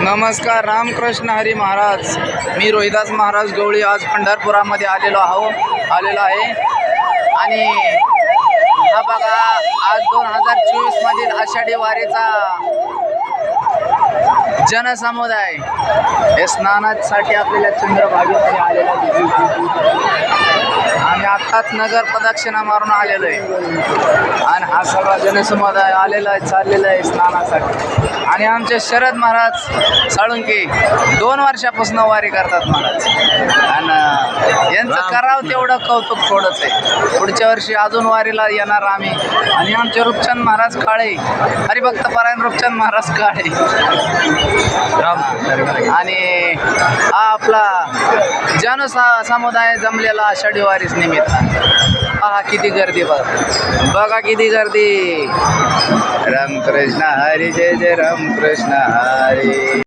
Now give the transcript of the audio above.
नमस्कार. रामकृष्ण हरी महाराज. मी रोहिदास महाराज गवळी आज पंढरपुरामध्ये आलेलो आहे आणि हा बघा आज 2024 मधील आषाढी वारीचा जनसमुदाय हे स्नानासाठी आपल्याला चंद्रभागेमध्ये आलेला आणि आत्ताच नगर प्रदक्षिणा मारून आलेलो आहे आणि हा सगळा जनसमुदाय आलेला आहे, चाललेला आहे स्नानासाठी. आणि आमचे शरद महाराज साळुंके 2 वर्षापासून वारी करतात महाराज आणि यांचं करावं तेवढं कौतुक थोडंच आहे. पुढच्या वर्षी अजून वारीला येणार आम्ही. आणि आमचे रूपचंद महाराज काळे, हरिभक्त परायण रूपचंद महाराज काळे आणि हा आपला समुदाय जमलेला आषाढी वारीस निमित्त. हा किती गर्दी बघा किती गर्दी. रामकृष्ण हरी, जय जय रामकृष्ण हरी.